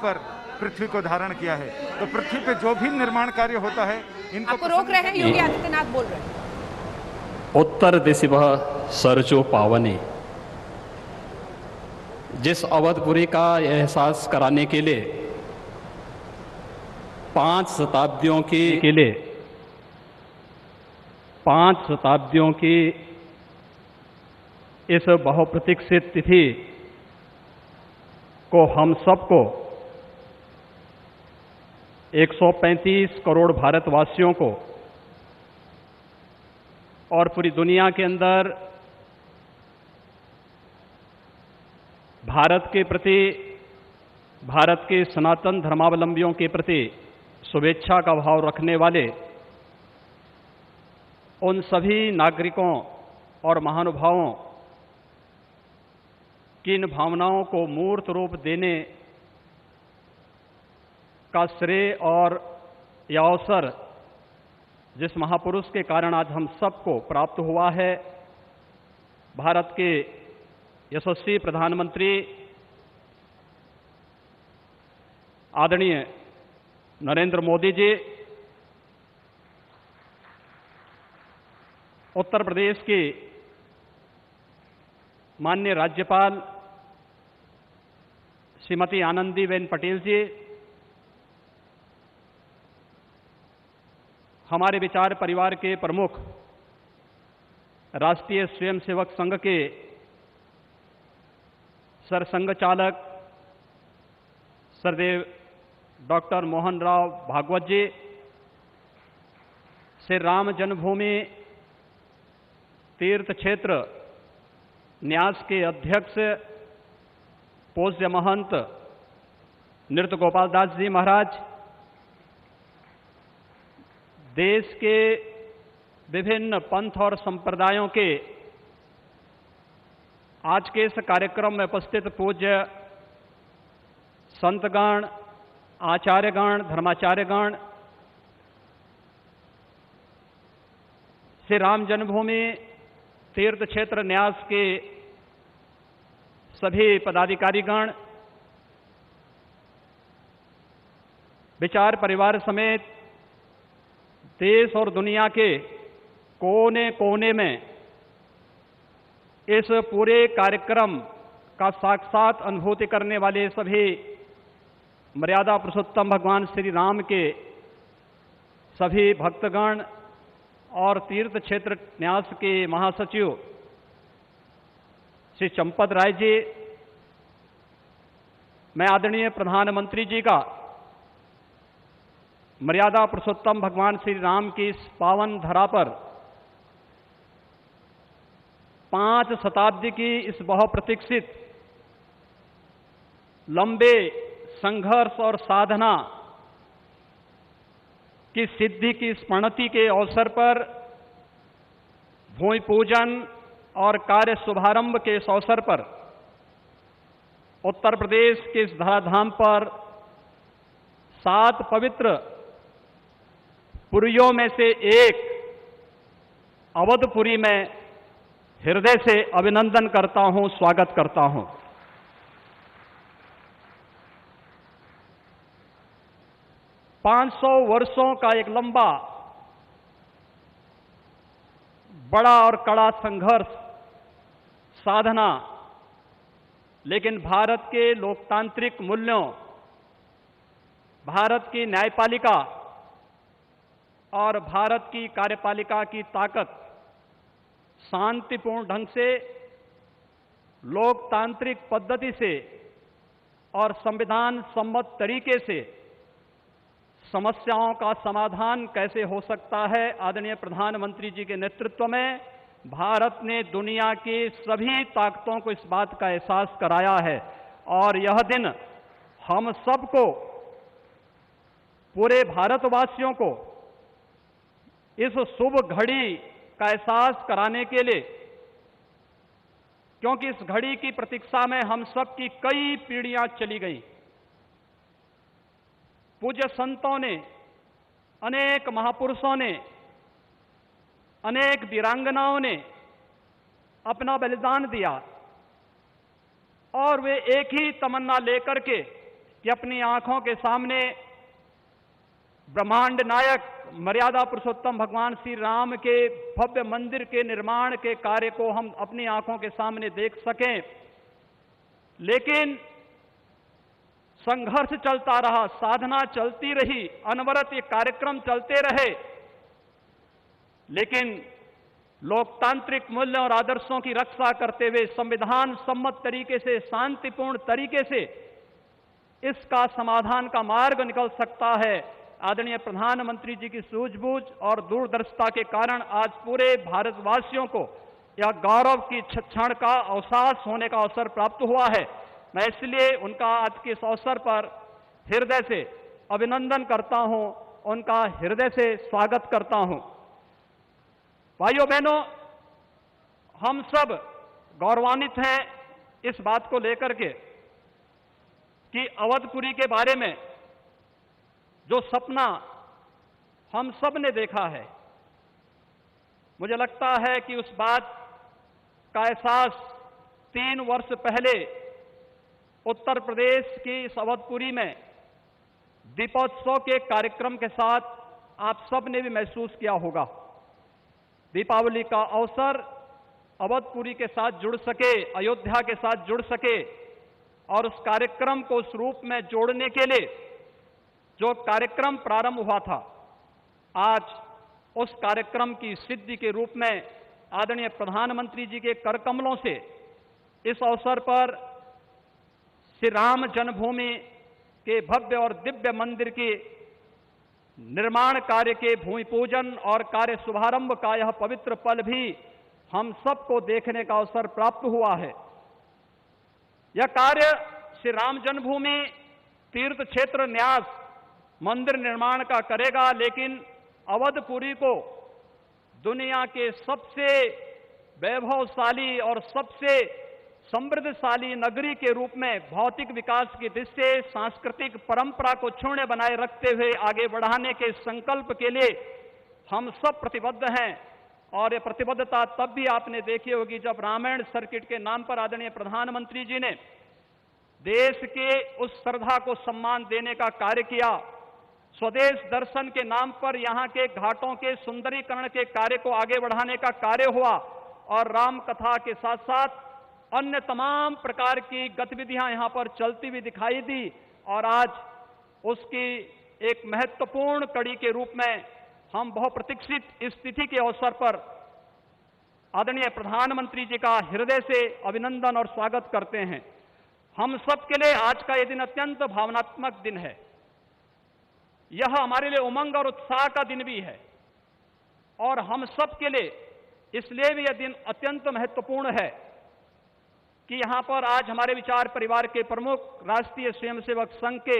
पर पृथ्वी को धारण किया है। तो पृथ्वी पे जो भी निर्माण कार्य होता है इनको आपको रोक रहे हैं, योगी आदित्यनाथ बोल रहे हैं। उत्तर दिशा सरजो पावनी, जिस अवधपुरी का एहसास कराने के लिए 5 शताब्दियों की इस बहुप्रतीक्षित तिथि को हम सबको 135 करोड़ भारतवासियों को और पूरी दुनिया के अंदर भारत के प्रति, भारत के सनातन धर्मावलंबियों के प्रति शुभेच्छा का भाव रखने वाले उन सभी नागरिकों और महानुभावों की इन भावनाओं को मूर्त रूप देने का श्रेय और यह अवसर जिस महापुरुष के कारण आज हम सबको प्राप्त हुआ है, भारत के यशस्वी प्रधानमंत्री आदरणीय नरेंद्र मोदी जी, उत्तर प्रदेश की माननीय राज्यपाल श्रीमती आनंदीबेन पटेल जी, हमारे विचार परिवार के प्रमुख राष्ट्रीय स्वयंसेवक संघ के सरसंघ चालक सरदेव डॉक्टर मोहन राव भागवत जी, श्री राम जन्मभूमि तीर्थ क्षेत्र न्यास के अध्यक्ष पूज्य महंत नृत्य गोपाल दास जी महाराज, देश के विभिन्न पंथ और संप्रदायों के आज के इस कार्यक्रम में उपस्थित पूज्य संतगण, आचार्यगण, धर्माचार्यगण, श्री राम जन्मभूमि तीर्थ क्षेत्र न्यास के सभी पदाधिकारीगण, विचार परिवार समेत देश और दुनिया के कोने कोने में इस पूरे कार्यक्रम का साक्षात अनुभूति करने वाले सभी मर्यादा पुरुषोत्तम भगवान श्री राम के सभी भक्तगण और तीर्थ क्षेत्र न्यास के महासचिव श्री चंपत राय जी, मैं आदरणीय प्रधानमंत्री जी का मर्यादा पुरुषोत्तम भगवान श्री राम की इस पावन धरा पर 5 शताब्दी की इस बहुप्रतीक्षित लंबे संघर्ष और साधना की सिद्धि की स्मृति के अवसर पर भूमि पूजन और कार्य शुभारंभ के इस अवसर पर उत्तर प्रदेश के इस धराधाम पर 7 पवित्र पुरियों में से एक अवधपुरी में हृदय से अभिनंदन करता हूं, स्वागत करता हूं। पांच 500 वर्षों का एक लंबा, बड़ा और कड़ा संघर्ष, साधना, लेकिन भारत के लोकतांत्रिक मूल्यों, भारत की न्यायपालिका और भारत की कार्यपालिका की ताकत शांतिपूर्ण ढंग से, लोकतांत्रिक पद्धति से और संविधान सम्मत तरीके से समस्याओं का समाधान कैसे हो सकता है, आदरणीय प्रधानमंत्री जी के नेतृत्व में भारत ने दुनिया की सभी ताकतों को इस बात का एहसास कराया है। और यह दिन हम सबको, पूरे भारतवासियों को इस शुभ घड़ी का एहसास कराने के लिए, क्योंकि इस घड़ी की प्रतीक्षा में हम सब की कई पीढ़ियां चली गई। पूज्य संतों ने, अनेक महापुरुषों ने, अनेक वीरांगनाओं ने अपना बलिदान दिया और वे एक ही तमन्ना लेकर के कि अपनी आंखों के सामने ब्रह्मांड नायक मर्यादा पुरुषोत्तम भगवान श्री राम के भव्य मंदिर के निर्माण के कार्य को हम अपनी आंखों के सामने देख सकें। लेकिन संघर्ष चलता रहा, साधना चलती रही, अनवरत ये कार्यक्रम चलते रहे, लेकिन लोकतांत्रिक मूल्यों और आदर्शों की रक्षा करते हुए संविधान सम्मत तरीके से, शांतिपूर्ण तरीके से इसका समाधान का मार्ग निकल सकता है। आदरणीय प्रधानमंत्री जी की सूझबूझ और दूरदर्शिता के कारण आज पूरे भारतवासियों को यह गौरव की क्षण का अवसास होने का अवसर प्राप्त हुआ है। मैं इसलिए उनका आज के इस अवसर पर हृदय से अभिनंदन करता हूं, उनका हृदय से स्वागत करता हूं। भाइयों बहनों, हम सब गौरवान्वित हैं इस बात को लेकर के कि अवधपुरी के बारे में जो सपना हम सब ने देखा है, मुझे लगता है कि उस बात का एहसास 3 वर्ष पहले उत्तर प्रदेश की इस अवधपुरी में दीपोत्सव के कार्यक्रम के साथ आप सब ने भी महसूस किया होगा। दीपावली का अवसर अवधपुरी के साथ जुड़ सके, अयोध्या के साथ जुड़ सके और उस कार्यक्रम को उस रूप में जोड़ने के लिए जो कार्यक्रम प्रारंभ हुआ था, आज उस कार्यक्रम की सिद्धि के रूप में आदरणीय प्रधानमंत्री जी के करकमलों से इस अवसर पर श्री राम जन्मभूमि के भव्य और दिव्य मंदिर के निर्माण कार्य के भूमि पूजन और कार्य शुभारंभ का यह पवित्र पल भी हम सबको देखने का अवसर प्राप्त हुआ है। यह कार्य श्री राम जन्मभूमि तीर्थ क्षेत्र न्यास मंदिर निर्माण का करेगा, लेकिन अवधपुरी को दुनिया के सबसे वैभवशाली और सबसे समृद्धशाली नगरी के रूप में भौतिक विकास की दृष्टि से सांस्कृतिक परंपरा को क्षुण्ण बनाए रखते हुए आगे बढ़ाने के संकल्प के लिए हम सब प्रतिबद्ध हैं। और ये प्रतिबद्धता तब भी आपने देखी होगी जब रामायण सर्किट के नाम पर आदरणीय प्रधानमंत्री जी ने देश के उस श्रद्धा को सम्मान देने का कार्य किया। स्वदेश दर्शन के नाम पर यहाँ के घाटों के सुंदरीकरण के कार्य को आगे बढ़ाने का कार्य हुआ और राम कथा के साथ साथ अन्य तमाम प्रकार की गतिविधियां यहां पर चलती हुई दिखाई दी और आज उसकी एक महत्वपूर्ण कड़ी के रूप में हम बहुप्रतीक्षित इस तिथि के अवसर पर आदरणीय प्रधानमंत्री जी का हृदय से अभिनंदन और स्वागत करते हैं। हम सब के लिए आज का यह दिन अत्यंत भावनात्मक दिन है। यह हमारे लिए उमंग और उत्साह का दिन भी है और हम सब के लिए इसलिए भी यह दिन अत्यंत महत्वपूर्ण है कि यहां पर आज हमारे विचार परिवार के प्रमुख राष्ट्रीय स्वयंसेवक संघ के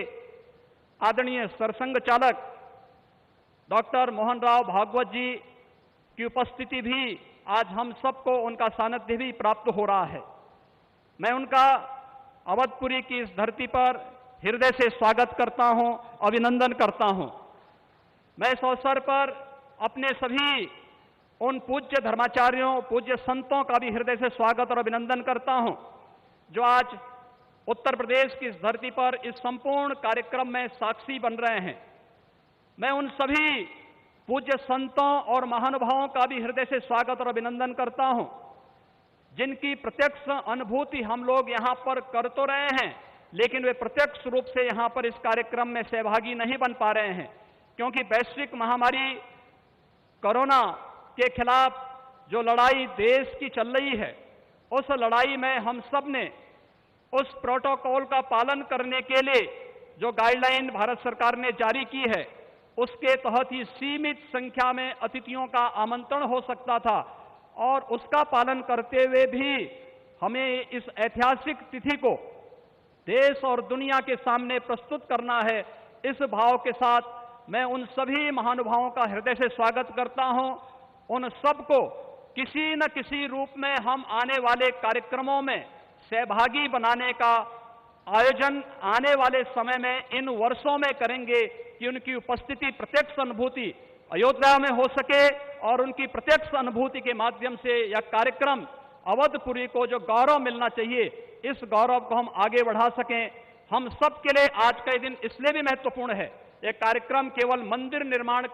आदरणीय सरसंघ चालक डॉक्टर मोहन राव भागवत जी की उपस्थिति भी आज हम सबको उनका सानिध्य भी प्राप्त हो रहा है। मैं उनका अवधपुरी की इस धरती पर हृदय से स्वागत करता हूं, अभिनंदन करता हूं। मैं इस अवसर पर अपने सभी उन पूज्य धर्माचार्यों, पूज्य संतों का भी हृदय से स्वागत और अभिनंदन करता हूं जो आज उत्तर प्रदेश की इस धरती पर इस संपूर्ण कार्यक्रम में साक्षी बन रहे हैं। मैं उन सभी पूज्य संतों और महानुभावों का भी हृदय से स्वागत और अभिनंदन करता हूं जिनकी प्रत्यक्ष अनुभूति हम लोग यहां पर कर तो रहे हैं, लेकिन वे प्रत्यक्ष रूप से यहां पर इस कार्यक्रम में सहभागी नहीं बन पा रहे हैं क्योंकि वैश्विक महामारी कोरोना के खिलाफ जो लड़ाई देश की चल रही है, उस लड़ाई में हम सब ने उस प्रोटोकॉल का पालन करने के लिए जो गाइडलाइन भारत सरकार ने जारी की है, उसके तहत ही सीमित संख्या में अतिथियों का आमंत्रण हो सकता था और उसका पालन करते हुए भी हमें इस ऐतिहासिक तिथि को देश और दुनिया के सामने प्रस्तुत करना है। इस भाव के साथ मैं उन सभी महानुभावों का हृदय से स्वागत करता हूं। उन सबको किसी न किसी रूप में हम आने वाले कार्यक्रमों में सहभागी बनाने का आयोजन आने वाले समय में इन वर्षों में करेंगे कि उनकी उपस्थिति प्रत्यक्ष अनुभूति अयोध्या में हो सके और उनकी प्रत्यक्ष अनुभूति के माध्यम से यह कार्यक्रम अवधपुरी को जो गौरव मिलना चाहिए, इस गौरव को हम आगे बढ़ा सकें। हम सब के लिए आज का ये दिन इसलिए भी महत्वपूर्ण है। ये कार्यक्रम केवल मंदिर निर्माण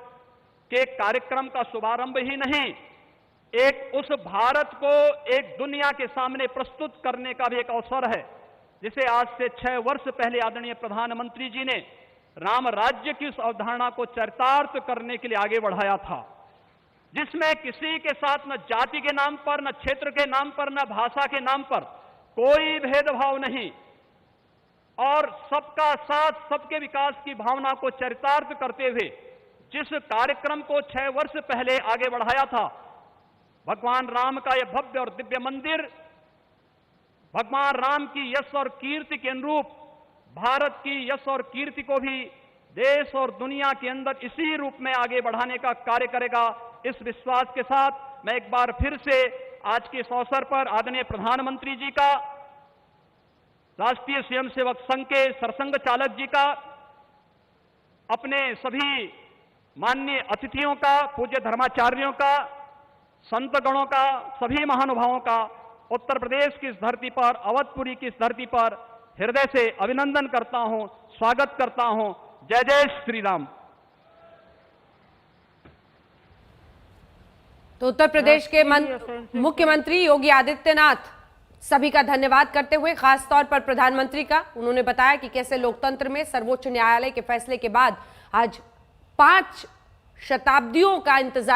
के कार्यक्रम का शुभारंभ ही नहीं, एक उस भारत को एक दुनिया के सामने प्रस्तुत करने का भी एक अवसर है, जिसे आज से 6 वर्ष पहले आदरणीय प्रधानमंत्री जी ने राम राज्य की उस अवधारणा को चरितार्थ करने के लिए आगे बढ़ाया था, जिसमें किसी के साथ न जाति के नाम पर, न क्षेत्र के नाम पर, न भाषा के नाम पर कोई भेदभाव नहीं, और सबका साथ, सबके विकास की भावना को चरितार्थ करते हुए जिस कार्यक्रम को 6 वर्ष पहले आगे बढ़ाया था, भगवान राम का यह भव्य और दिव्य मंदिर भगवान राम की यश और कीर्ति के अनुरूप भारत की यश और कीर्ति को भी देश और दुनिया के अंदर इसी रूप में आगे बढ़ाने का कार्य करेगा। इस विश्वास के साथ मैं एक बार फिर से आज के इस अवसर पर आदरणीय प्रधानमंत्री जी का, राष्ट्रीय स्वयंसेवक संघ के सरसंघ चालक जी का, अपने सभी माननीय अतिथियों का, पूज्य धर्माचार्यों का, संतगणों का, सभी महानुभावों का उत्तर प्रदेश की इस धरती पर, अवधपुरी की इस धरती पर हृदय से अभिनंदन करता हूं, स्वागत करता हूं। जय जय श्री राम। तो उत्तर प्रदेश के मुख्यमंत्री योगी आदित्यनाथ सभी का धन्यवाद करते हुए, खास तौर पर प्रधानमंत्री का, उन्होंने बताया कि कैसे लोकतंत्र में सर्वोच्च न्यायालय के फैसले के बाद आज 5 शताब्दियों का इंतजार